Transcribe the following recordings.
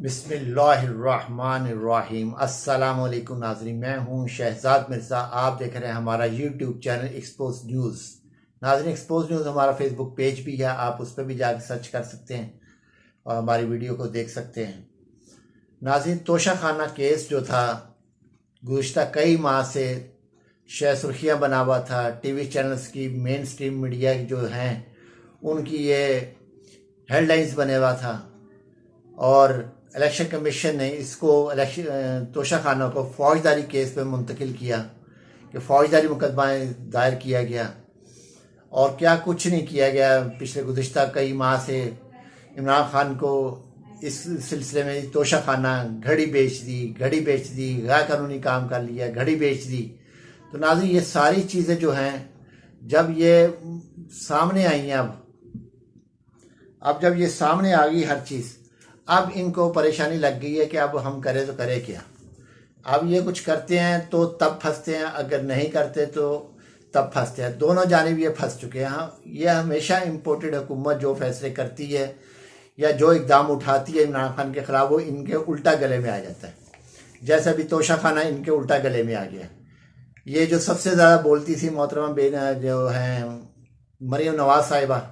बिस्मिल्लाहिर्रहमानिर्रहीम। अस्सलामुअलैकुम नाज़रीन, मैं हूं शहजाद मिर्ज़ा। आप देख रहे हैं हमारा यूट्यूब चैनल एक्सपोज न्यूज़। नाज़रीन, एक्सपोज न्यूज़ हमारा फेसबुक पेज भी है, आप उस पर भी जाकर सर्च कर सकते हैं और हमारी वीडियो को देख सकते हैं। नाज़रीन, तोशा खाना केस जो था गुज़िश्ता कई माह से शह सुर्खियाँ बना हुआ था। टीवी चैनल्स की मेन स्ट्रीम मीडिया जो हैं उनकी ये हेडलाइंस बने हुआ था और इलेक्शन कमीशन ने इसको तोशा खाना को फौजदारी केस पे मुंतकिल किया कि फौजदारी मुकदमा दायर किया गया और क्या कुछ नहीं किया गया। पिछले गुज़िश्ता कई माह से इमरान खान को इस सिलसिले में तोशा खाना घड़ी बेच दी, गैर कानूनी काम कर लिया, घड़ी बेच दी। तो नाज़रीन, ये सारी चीज़ें जो हैं जब ये सामने आई हैं, अब जब ये सामने आ गई हर चीज़, अब इनको परेशानी लग गई है कि अब हम करें तो करें क्या। अब ये कुछ करते हैं तो तब फंसते हैं, अगर नहीं करते तो तब फंसते हैं। दोनों जानिब ये फंस चुके हैं। हाँ, ये हमेशा इम्पोर्टेड हुकूमत जो फैसले करती है या जो इकदाम उठाती है इमरान खान के ख़िलाफ़, वो इनके उल्टा गले में आ जाता है। जैसे अभी तोशा खाना इनके उल्टा गले में आ गया। ये जो सबसे ज़्यादा बोलती थी मोहतरमा बेन जो हैं मरीम नवाज़ साहिबा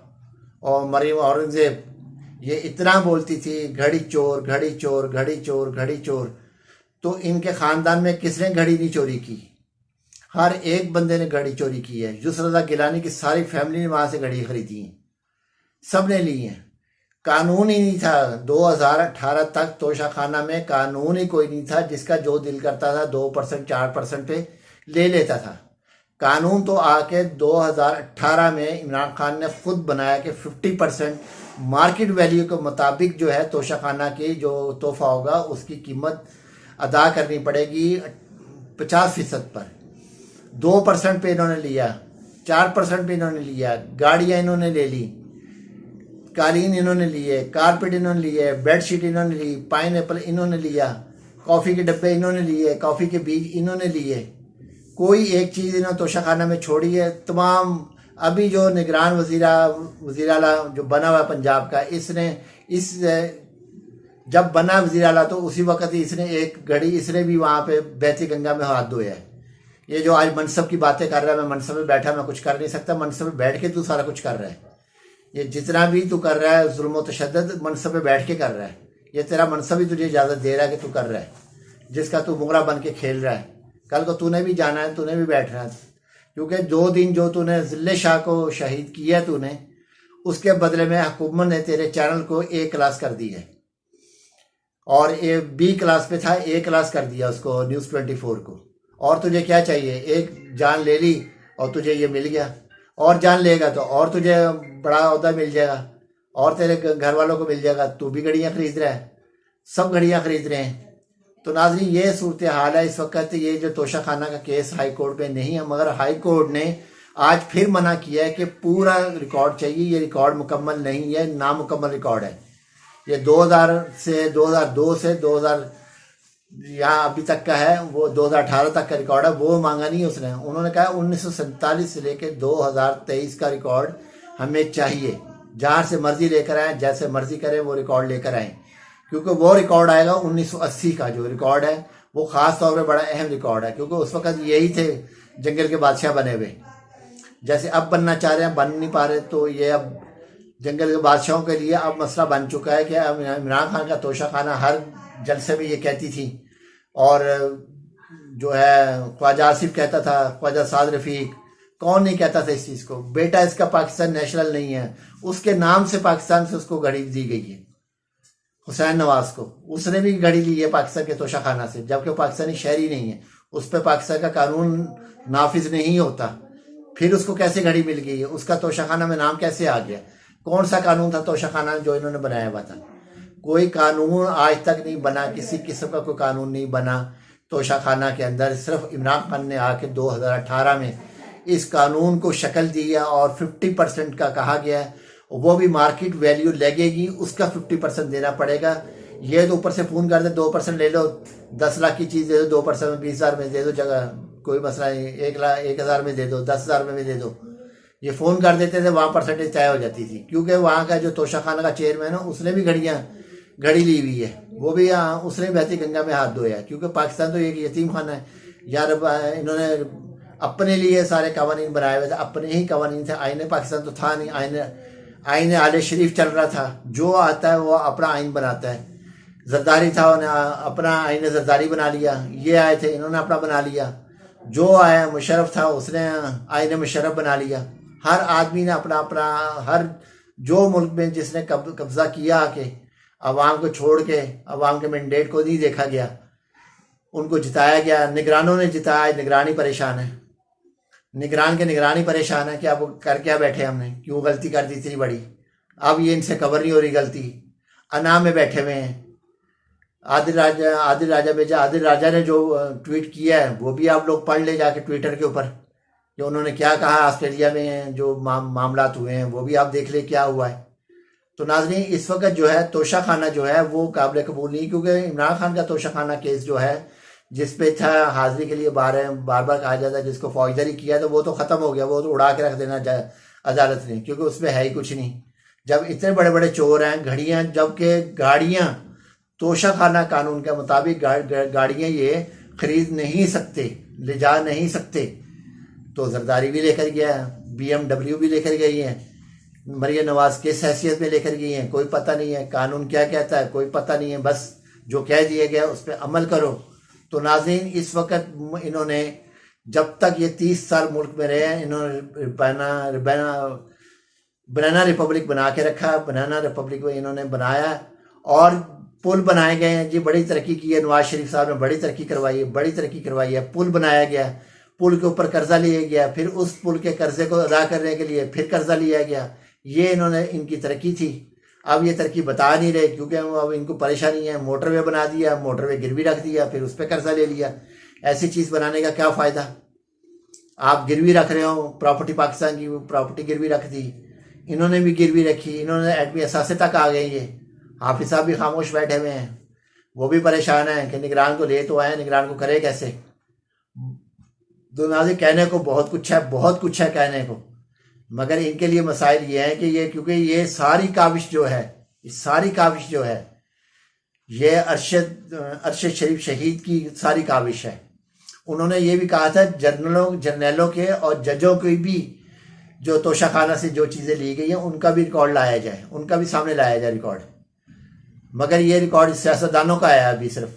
और मरीम औरंगज़ेब, ये इतना बोलती थी घड़ी चोर, घड़ी चोर, घड़ी चोर, घड़ी चोर। तो इनके ख़ानदान में किसने घड़ी नहीं चोरी की? हर एक बंदे ने घड़ी चोरी की है। जुसरदा गिलानी की सारी फैमिली ने वहाँ से घड़ी खरीदी हैं, सब ने ली हैं। कानून ही नहीं था 2018 तक। तोशा खाना में कानून ही कोई नहीं था। जिसका जो दिल करता था 2% 4% पे ले लेता था। कानून तो आके 2018 में इमरान खान ने खुद बनाया कि 50% मार्केट वैल्यू के मुताबिक जो है तोशा खाना की जो तोहफा होगा उसकी कीमत अदा करनी पड़ेगी 50% पर। 2% पे इन्होंने लिया, 4% पे इन्होंने लिया, गाड़ियाँ इन्होंने ले ली, कालीन इन्होंने लिए, कारपेट इन्होंने लिए, बेडशीट इन्होंने ली, पाइनएप्पल इन्होंने लिया, कॉफ़ी के डब्बे इन्होंने लिए, कॉफ़ी के बीज इन्होंने लिए। कोई एक चीज़ इन्होंने तोशा खाना में छोड़ी है? तमाम अभी जो निगरान वज़ीर आला जो बना हुआ पंजाब का, इसने जब बना वज़ीर आला तो उसी वक्त ही इसने एक घड़ी इसने भी वहाँ पे बहती गंगा में हाथ धोया है। ये जो आज मनसब की बातें कर रहा है, मैं मनसब में बैठा मैं कुछ कर नहीं सकता। मनसब में बैठ के तू सारा कुछ कर रहा है। ये जितना भी तू कर रहा है जुल्म व तशद्दुद मनसब में बैठ के कर रहा है। ये तेरा मनसब ही तुझे इजाज़त दे रहा है कि तू कर रहा है, जिसका तू मुगरा बन के खेल रहा है। कल को तूने भी जाना है, तूने भी बैठना है, क्योंकि 2 दिन जो तूने ज़िले शाह को शहीद किया तूने, उसके बदले में हुकूमत ने तेरे चैनल को A क्लास कर दी है और B क्लास पे था, A क्लास कर दिया उसको न्यूज़ 24 को। और तुझे क्या चाहिए? एक जान ले ली और तुझे ये मिल गया, और जान लेगा तो और तुझे बड़ा ओहदा मिल जाएगा और तेरे घर वालों को मिल जाएगा। तू भी घड़ियाँ खरीद रहा है, सब घड़ियाँ खरीद रहे हैं। तो नाज़रीन, ये सूरत हाल है इस वक्त। ये जो तोशा खाना का केस हाई कोर्ट में नहीं है, मगर हाई कोर्ट ने आज फिर मना किया है कि पूरा रिकॉर्ड चाहिए। ये रिकॉर्ड मुकम्मल नहीं है, नामुकम्मल रिकॉर्ड है। ये 2002 से 2000 यहाँ अभी तक का है, वो 2018 तक का रिकॉर्ड है। वो मांगा नहीं उसने। उन्होंने कहा 1947 से लेकर 2023 का रिकॉर्ड हमें चाहिए। जहाँ से मर्जी लेकर आए, जैसे मर्जी करें वो रिकॉर्ड लेकर आए, क्योंकि वो रिकॉर्ड आएगा 1980 का जो रिकॉर्ड है वो ख़ास तौर पे बड़ा अहम रिकॉर्ड है, क्योंकि उस वक्त यही थे जंगल के बादशाह बने हुए। जैसे अब बनना चाह रहे हैं, बन नहीं पा रहे। तो ये अब जंगल के बादशाहों के लिए अब मसला बन चुका है कि अब इमरान खान का तोशा खाना हर जलसे में ये कहती थी, और जो है ख्वाजा आसिफ कहता था, ख्वाजा साद रफ़ीक, कौन नहीं कहता था इस चीज़ को। बेटा इसका पाकिस्तान नेशनल नहीं है, उसके नाम से पाकिस्तान से उसको घड़ी दी गई है। हुसैन नवाज को उसने भी घड़ी ली है पाकिस्तान के तोशा खाना से, जबकि वो पाकिस्तानी शहरी नहीं है। उस पर पाकिस्तान का कानून नाफिज नहीं होता। फिर उसको कैसे घड़ी मिल गई है? उसका तोशा खाना में नाम कैसे आ गया? कौन सा कानून था तोशा खाना जो इन्होंने बनाया हुआ था? कोई कानून आज तक नहीं बना, किसी किस्म का कोई कानून नहीं बना तोशा खाना के अंदर। सिर्फ इमरान खान ने आके 2018 में इस कानून को शक्ल दी है और 50% का कहा गया है। वो भी मार्केट वैल्यू लगेगी, उसका 50% देना पड़ेगा। ये तो ऊपर से फ़ोन कर दे 2% ले लो, 10 लाख की चीज़ दे दो 2% में, 20,000 में दे दो, जगह कोई मसला नहीं, 1,00,000 में दे दो, 10,000 में भी दे दो। ये फ़ोन कर देते थे, वहाँ परसेंटेज तय हो जाती थी, क्योंकि वहाँ का जो तोशा खाना का चेयरमैन है उसने भी घड़ी ली हुई है। वो भी उसने बहती गंगा में हाथ धोया, क्योंकि पाकिस्तान तो एक यतीम खाना है यार। इन्होंने अपने लिए सारे कवानीन बनाए हुए थे, अपने ही कवानीन थे। आईने पाकिस्तान तो था नहीं, आईने आले शरीफ चल रहा था। जो आता है वो अपना आइन बनाता है। जरदारी था, उन्हें अपना आइन जरदारी बना लिया। ये आए थे, इन्होंने अपना बना लिया। जो आया मुशर्रफ था, उसने आइन मुशर्रफ बना लिया। हर आदमी ने अपना अपना, हर जो मुल्क में जिसने कब्जा किया आके अवाम को छोड़ के, अवाम के मैंडेट को नहीं देखा गया, उनको जिताया गया। निगरानों ने जिताया, निगरानी परेशान है। निगरानी परेशान है कि अब कर क्या बैठे, हमने क्यों गलती कर दी इतनी बड़ी। अब ये इनसे कवर नहीं हो रही गलती। अना में बैठे हुए हैं। आदिल राजा ने जो ट्वीट किया है वो भी आप लोग पढ़ ले जाके ट्विटर के ऊपर, कि उन्होंने क्या कहा ऑस्ट्रेलिया में जो मामलात हुए हैं, वो भी आप देख ले क्या हुआ है। तो नाज़रीन, इस वक्त जो है तोशा खाना जो है वो काबिल कबूल नहीं, क्योंकि इमरान खान का तोशा खाना केस जो है, जिस पे था हाजिरी के लिए बार बार कहा जाता है जिसको फौजदारी किया, तो वो तो ख़त्म हो गया, वो तो उड़ा के रख देना अदालत ने, क्योंकि उसमें है ही कुछ नहीं। जब इतने बड़े बड़े चोर हैं, घड़ियाँ, जबकि गाड़ियाँ तोशा खाना कानून के मुताबिक गाड़ियाँ ये खरीद नहीं सकते, ले जा नहीं सकते। तो जरदारी भी लेकर गया, BMW भी लेकर गई है, मरियम नवाज किस हैसियत में लेकर गई हैं, कोई पता नहीं है। कानून क्या कहता है कोई पता नहीं है, बस जो कह दिया गया उस पर अमल करो। तो नाज़रीन, इस वक्त इन्होंने, जब तक ये 30 साल मुल्क में रहे हैं, इन्होंने बनाना रिपब्लिक बना के रखा। बनाना रिपब्लिक में इन्होंने बनाया और पुल बनाए गए हैं जी। बड़ी तरक्की की है, नवाज शरीफ साहब ने बड़ी तरक्की करवाई है। पुल बनाया गया, पुल के ऊपर कर्जा लिया गया, फिर उस पुल के कर्जे को अदा करने के लिए फिर कर्जा लिया गया। ये इन्होंने, इनकी तरक्की थी। अब ये तरक्की बता नहीं रहे, क्योंकि अब इनको परेशानी है। मोटरवे बना दिया, मोटरवे गिरवी रख दिया, फिर उस पर कर्जा ले लिया। ऐसी चीज़ बनाने का क्या फ़ायदा। आप गिरवी रख रहे हो, प्रॉपर्टी पाकिस्तान की प्रॉपर्टी गिरवी रख दी, इन्होंने भी गिरवी रखी। इन्होंने एटमी असासे तक आ गए। ये हाफिज साहब भी खामोश बैठे हुए हैं, वो भी परेशान हैं कि निगरान को ले तो आए, निगरान को करे कैसे। नाज़रीन, कहने को बहुत कुछ है कहने को, मगर इनके लिए मसाइल ये हैं कि ये, क्योंकि ये सारी काविश जो है ये अरशद शरीफ शहीद की सारी काविश है। उन्होंने ये भी कहा था जर्नलों के और जजों के भी जो तोशाखाना से जो चीज़ें ली गई हैं उनका भी रिकॉर्ड लाया जाए, उनका भी सामने लाया जाए रिकॉर्ड। मगर ये रिकॉर्ड सियासतदानों का आया अभी सिर्फ।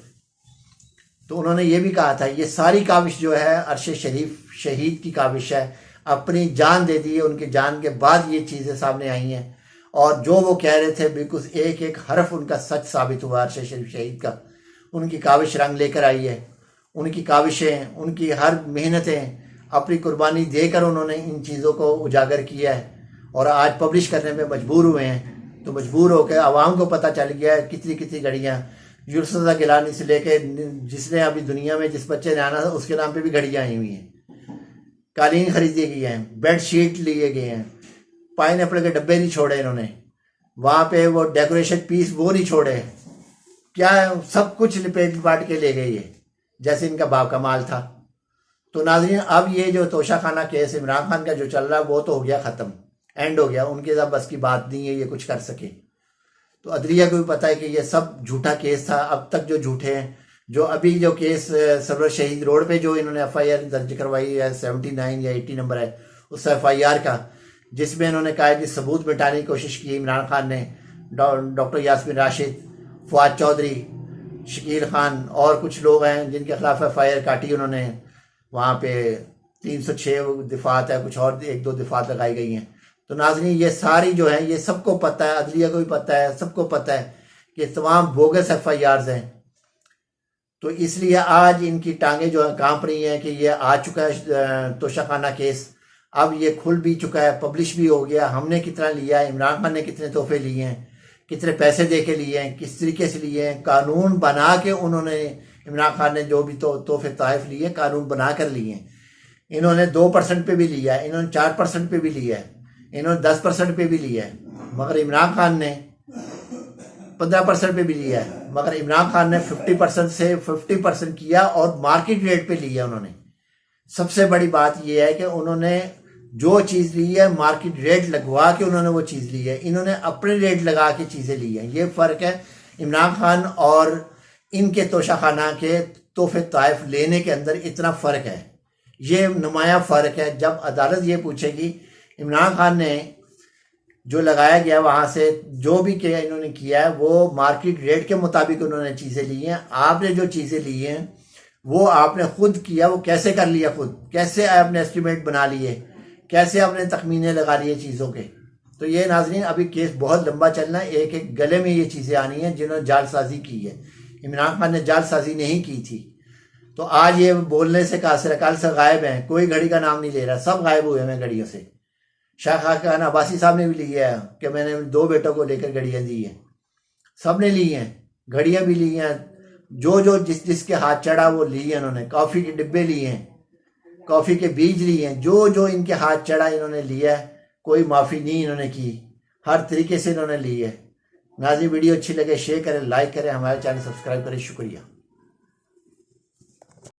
तो उन्होंने ये भी कहा था ये सारी काविश जो है अरशद शरीफ शहीद की काविश है। अपनी जान दे दी है, उनकी जान के बाद ये चीज़ें सामने आई हैं। और जो वो कह रहे थे बिल्कुल एक एक हर्फ उनका सच साबित हुआ। अरशद शरीफ शहीद का, उनकी काविश रंग लेकर आई है। उनकी काविशें, उनकी हर मेहनतें, अपनी कुर्बानी देकर उन्होंने इन चीज़ों को उजागर किया है और आज पब्लिश करने में मजबूर हुए हैं। तो मजबूर होकर आवाम को पता चल गया है कितनी घड़ियाँ, यूसुफ गिलानी से लेके जिसने अभी दुनिया में जिस बच्चे ने आना था उसके नाम पे भी घड़ियाँ आई हुई हैं। कालीन खरीदी गई हैं, बेड शीट लिए गए हैं, पाइनएप्पल के डब्बे नहीं छोड़े इन्होंने, वहाँ पे वो डेकोरेशन पीस वो नहीं छोड़े। क्या सब कुछ लिपेट बांट के ले गए ये, जैसे इनका बाप का माल था। तो नाज़रीन, अब ये जो तोशाखाना केस इमरान खान का जो चल रहा है वो तो हो गया ख़त्म, एंड हो गया। उनके साथ बस की बात नहीं है ये कुछ कर सके। तो अदलिया को भी पता है कि ये सब झूठा केस था। अब तक जो झूठे हैं, जो अभी जो केस सरवर शहीद रोड पे जो इन्होंने FIR दर्ज करवाई है 79 या 80 नंबर है उस FIR का, जिसमें इन्होंने कहा कि सबूत मिटाने की कोशिश की इमरान खान ने। डॉक्टर यास्मीन राशिद, फवाद चौधरी, शकील खान और कुछ लोग हैं जिनके खिलाफ FIR काटी उन्होंने। वहाँ पे 306 दिफात है, कुछ और 1-2 दिफात लगाई गई हैं। तो नाज़रीन, ये सारी जो है ये सबको पता है, अदलिया को भी पता है, सबको पता है कि तमाम बोगस FIRs हैं। तो इसलिए आज इनकी टांगें जो है कांप रही हैं कि ये आ चुका है तोशाखाना केस। अब ये खुल भी चुका है, पब्लिश भी हो गया। हमने कितना लिया है, इमरान खान ने कितने तोहफे लिए हैं, कितने पैसे दे के लिए हैं, किस तरीके से लिए हैं, कानून बना के उन्होंने, इमरान खान ने जो भी तोहफे तोहफ़ लिए कानून बना कर लिए हैं। इन्होंने 2% पे भी लिया है, इन्होंने 4% पे भी लिया है, इन्होंने 10% पे भी लिया है, मगर इमरान खान ने 15% पे भी लिया है। मगर इमरान खान ने 50% से 50% किया और मार्केट रेट पे लिया उन्होंने। सबसे बड़ी बात यह है कि उन्होंने जो चीज़ ली है मार्केट रेट लगवा के उन्होंने वो चीज़ ली है। इन्होंने अपने रेट लगा के चीज़ें ली हैं। ये फ़र्क है इमरान खान और इनके तोशाखाना के तोहफे ताइफ लेने के अंदर इतना फ़र्क है, ये नुमाया फ़र्क है। जब अदालत ये पूछेगी इमरान खान ने जो लगाया गया वहाँ से जो भी किया इन्होंने किया है वो मार्केट रेट के मुताबिक उन्होंने चीज़ें ली हैं, आपने जो चीज़ें ली हैं वो आपने खुद किया, वो कैसे कर लिया, खुद कैसे आपने एस्टिमेट बना लिए, कैसे आपने तखमीने लगा लिए चीज़ों के। तो ये नाजरीन अभी केस बहुत लंबा चलना है, एक एक गले में ये चीज़ें आनी हैं जिन्होंने जालसाजी की है। इमरान खान ने जालसाजी नहीं की थी, तो आज ये बोलने से कल से गायब हैं, कोई घड़ी का नाम नहीं ले रहा, सब गायब हुए हैं घड़ियों से। शाह खान अब्बासी साहब ने भी लिया है कि मैंने 2 बेटों को लेकर घड़ियाँ दी हैं, सब ने ली हैं, घड़ियाँ भी ली हैं, जो जिसके हाथ चढ़ा वो ली है उन्होंने। कॉफ़ी के डिब्बे लिए हैं, कॉफ़ी के बीज लिए हैं, जो इनके हाथ चढ़ा इन्होंने लिया है, कोई माफ़ी नहीं इन्होंने की, हर तरीके से इन्होंने ली है। नाज़रीन वीडियो अच्छी लगे शेयर करें, लाइक करें, हमारे चैनल सब्सक्राइब करें। शुक्रिया।